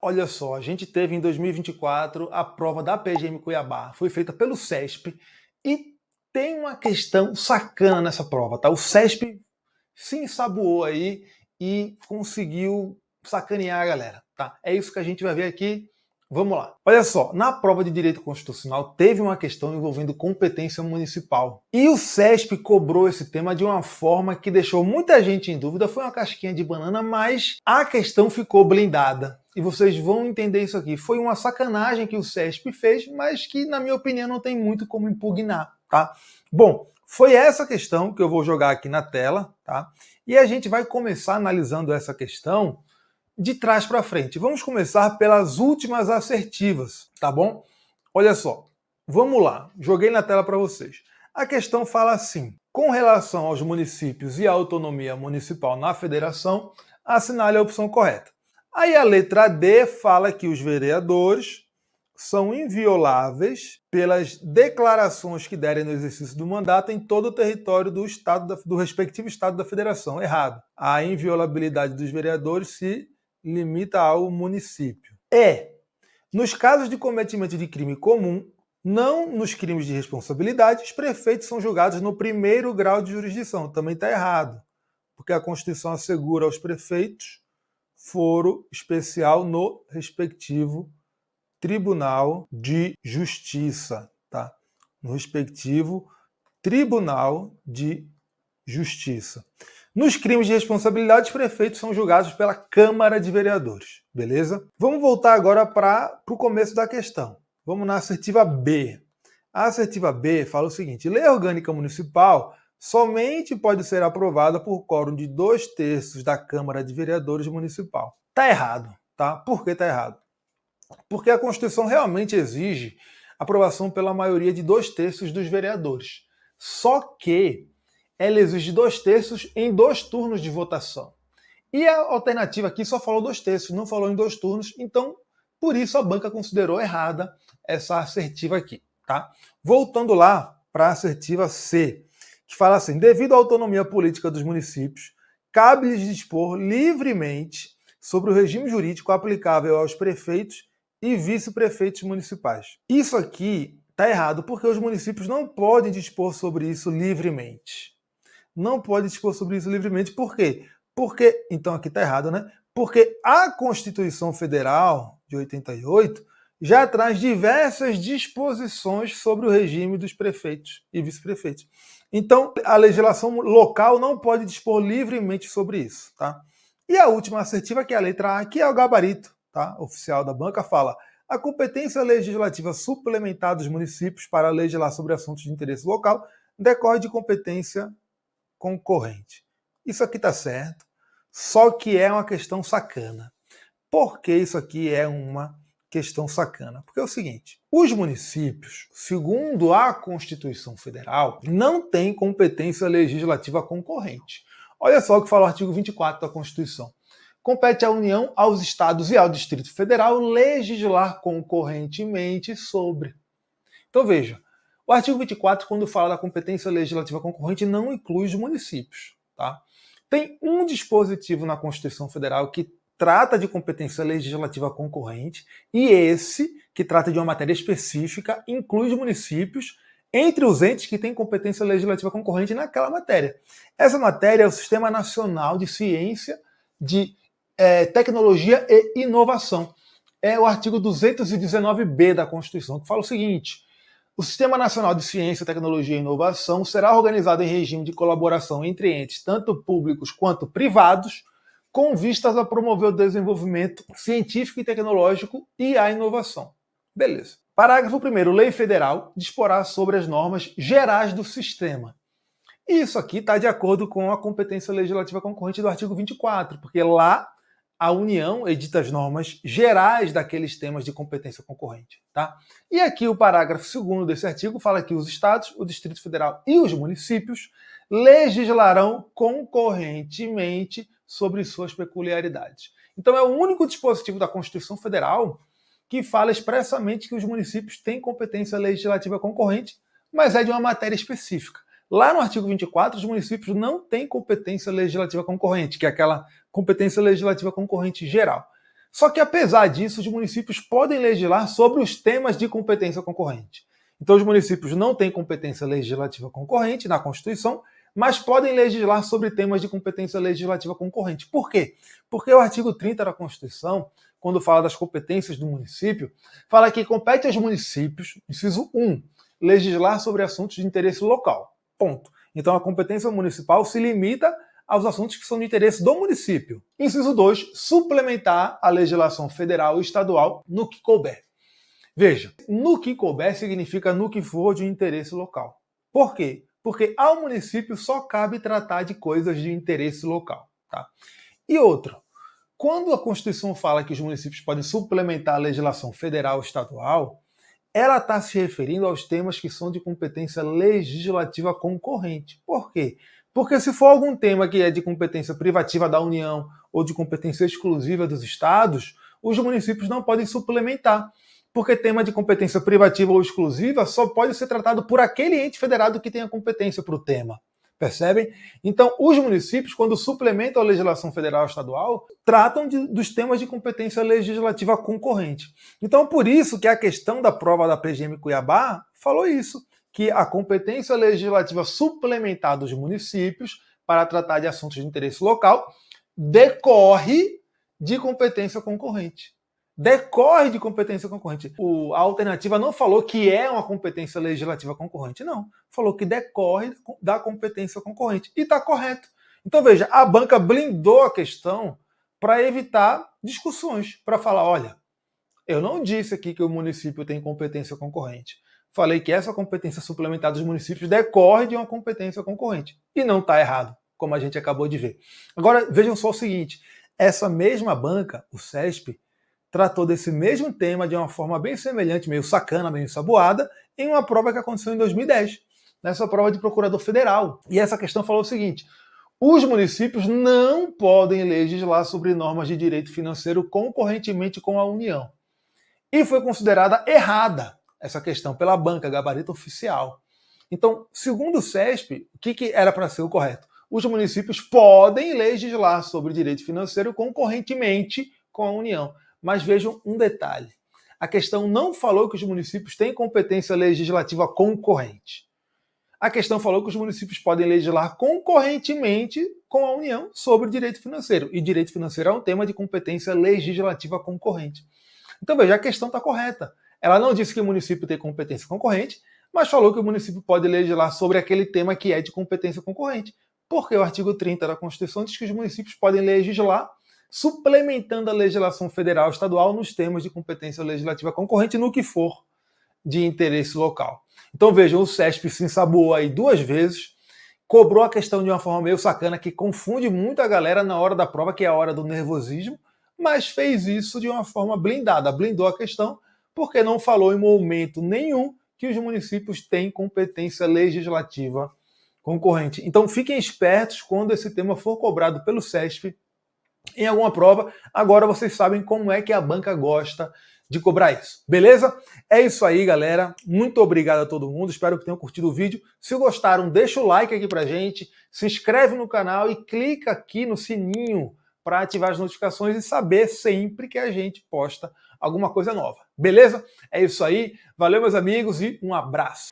Olha só, a gente teve em 2024 a prova da PGM Cuiabá, foi feita pelo CESP e tem uma questão sacana nessa prova, tá? O CESP se ensaboou aí e conseguiu sacanear a galera, tá? É isso que a gente vai ver aqui. Vamos lá. Olha só, na prova de direito constitucional teve uma questão envolvendo competência municipal. E o CESP cobrou esse tema de uma forma que deixou muita gente em dúvida. Foi uma casquinha de banana, mas a questão ficou blindada. E vocês vão entender isso aqui. Foi uma sacanagem que o CESP fez, mas que, na minha opinião, não tem muito como impugnar, tá? Bom, foi essa questão que eu vou jogar aqui na tela, tá? E a gente vai começar analisando essa questão de trás para frente. Vamos começar pelas últimas assertivas, tá bom? Olha só, vamos lá, joguei na tela para vocês. A questão fala assim: com relação aos municípios e à autonomia municipal na federação, assinale a opção correta. Aí a letra D fala que os vereadores são invioláveis pelas declarações que derem no exercício do mandato em todo o território do estado do respectivo estado da federação. Errado. A inviolabilidade dos vereadores se limita ao município. Nos casos de cometimento de crime comum, não nos crimes de responsabilidade, os prefeitos são julgados no primeiro grau de jurisdição. Também está errado, porque a Constituição assegura aos prefeitos foro especial no respectivo Tribunal de Justiça, tá? No respectivo Tribunal de Justiça. Nos crimes de responsabilidade, os prefeitos são julgados pela Câmara de Vereadores, beleza? Vamos voltar agora para o começo da questão. Vamos na assertiva B. A assertiva B fala o seguinte: lei orgânica municipal somente pode ser aprovada por quórum de 2/3 da Câmara de Vereadores municipal. Tá errado, tá? Por que tá errado? Porque a Constituição realmente exige aprovação pela maioria de 2/3 dos vereadores. Só que ela exige 2/3 em 2 turnos de votação. E a alternativa aqui só falou 2/3, não falou em 2 turnos, então por isso a banca considerou errada essa assertiva aqui, tá? Voltando lá para a assertiva C, que fala assim: devido à autonomia política dos municípios, cabe-lhes dispor livremente sobre o regime jurídico aplicável aos prefeitos e vice-prefeitos municipais. Isso aqui está errado, porque os municípios não podem dispor sobre isso livremente. Não pode dispor sobre isso livremente, por quê? Porque, então aqui está errado, né? Porque a Constituição Federal de 88 já traz diversas disposições sobre o regime dos prefeitos e vice-prefeitos. Então, a legislação local não pode dispor livremente sobre isso, tá? E a última assertiva, que é a letra A, que é o gabarito, tá? Oficial da banca, fala: a competência legislativa suplementar dos municípios para legislar sobre assuntos de interesse local decorre de competência concorrente. Isso aqui está certo, só que é uma questão sacana. Por que isso aqui é uma questão sacana? Porque é o seguinte: os municípios, segundo a Constituição Federal, não têm competência legislativa concorrente. Olha só o que fala o artigo 24 da Constituição. Compete à União, aos Estados e ao Distrito Federal legislar concorrentemente sobre. Então veja, o artigo 24, quando fala da competência legislativa concorrente, não inclui os municípios, tá? Tem um dispositivo na Constituição Federal que trata de competência legislativa concorrente, e esse, que trata de uma matéria específica, inclui os municípios entre os entes que têm competência legislativa concorrente naquela matéria. Essa matéria é o Sistema Nacional de Ciência, de Tecnologia e Inovação. É o artigo 219b da Constituição, que fala o seguinte: o Sistema Nacional de Ciência, Tecnologia e Inovação será organizado em regime de colaboração entre entes, tanto públicos quanto privados, com vistas a promover o desenvolvimento científico e tecnológico e a inovação. Beleza. Parágrafo 1º. Lei Federal disporá sobre as normas gerais do sistema. Isso aqui está de acordo com a competência legislativa concorrente do artigo 24, porque lá a União edita as normas gerais daqueles temas de competência concorrente, tá? E aqui o parágrafo 2º desse artigo fala que os estados, o Distrito Federal e os municípios legislarão concorrentemente sobre suas peculiaridades. Então é o único dispositivo da Constituição Federal que fala expressamente que os municípios têm competência legislativa concorrente, mas é de uma matéria específica. Lá no artigo 24, os municípios não têm competência legislativa concorrente, que é aquela competência legislativa concorrente geral. Só que, apesar disso, os municípios podem legislar sobre os temas de competência concorrente. Então, os municípios não têm competência legislativa concorrente na Constituição, mas podem legislar sobre temas de competência legislativa concorrente. Por quê? Porque o artigo 30 da Constituição, quando fala das competências do município, fala que compete aos municípios, inciso 1, legislar sobre assuntos de interesse local. Ponto. Então, a competência municipal se limita aos assuntos que são de interesse do município. Inciso 2, suplementar a legislação federal e estadual no que couber. Veja, no que couber significa no que for de interesse local. Por quê? Porque ao município só cabe tratar de coisas de interesse local. Tá? E outra, quando a Constituição fala que os municípios podem suplementar a legislação federal e estadual, ela está se referindo aos temas que são de competência legislativa concorrente. Por quê? Porque se for algum tema que é de competência privativa da União ou de competência exclusiva dos estados, os municípios não podem suplementar. Porque tema de competência privativa ou exclusiva só pode ser tratado por aquele ente federado que tem a competência para o tema. Percebem? Então, os municípios, quando suplementam a legislação federal e estadual, tratam dos temas de competência legislativa concorrente. Então, por isso que a questão da prova da PGM Cuiabá falou isso, que a competência legislativa suplementar dos municípios para tratar de assuntos de interesse local decorre de competência concorrente. Decorre de competência concorrente. A alternativa não falou que é uma competência legislativa concorrente, não. Falou que decorre da competência concorrente. E está correto. Então, veja, a banca blindou a questão para evitar discussões, para falar, olha, eu não disse aqui que o município tem competência concorrente. Falei que essa competência suplementar dos municípios decorre de uma competência concorrente. E não está errado, como a gente acabou de ver. Agora, vejam só o seguinte, essa mesma banca, o CESP, tratou desse mesmo tema de uma forma bem semelhante, meio sacana, meio saboada, em uma prova que aconteceu em 2010, nessa prova de procurador federal. E essa questão falou o seguinte, os municípios não podem legislar sobre normas de direito financeiro concorrentemente com a União. E foi considerada errada essa questão pela banca, gabarito oficial. Então, segundo o CESP, o que era para ser o correto? Os municípios podem legislar sobre direito financeiro concorrentemente com a União. Mas vejam um detalhe. A questão não falou que os municípios têm competência legislativa concorrente. A questão falou que os municípios podem legislar concorrentemente com a União sobre direito financeiro. E direito financeiro é um tema de competência legislativa concorrente. Então, veja, a questão está correta. Ela não disse que o município tem competência concorrente, mas falou que o município pode legislar sobre aquele tema que é de competência concorrente. Porque o artigo 30 da Constituição diz que os municípios podem legislar suplementando a legislação federal e estadual nos temas de competência legislativa concorrente no que for de interesse local. Então vejam, o CESP se ensaboou aí 2 vezes, cobrou a questão de uma forma meio sacana que confunde muito a galera na hora da prova, que é a hora do nervosismo, mas fez isso de uma forma blindada, blindou a questão, porque não falou em momento nenhum que os municípios têm competência legislativa concorrente. Então fiquem espertos quando esse tema for cobrado pelo CESP em alguma prova. Agora vocês sabem como é que a banca gosta de cobrar isso. Beleza? É isso aí, galera. Muito obrigado a todo mundo. Espero que tenham curtido o vídeo. Se gostaram, deixa o like aqui pra gente, se inscreve no canal e clica aqui no sininho para ativar as notificações e saber sempre que a gente posta alguma coisa nova. Beleza? É isso aí. Valeu, meus amigos, e um abraço.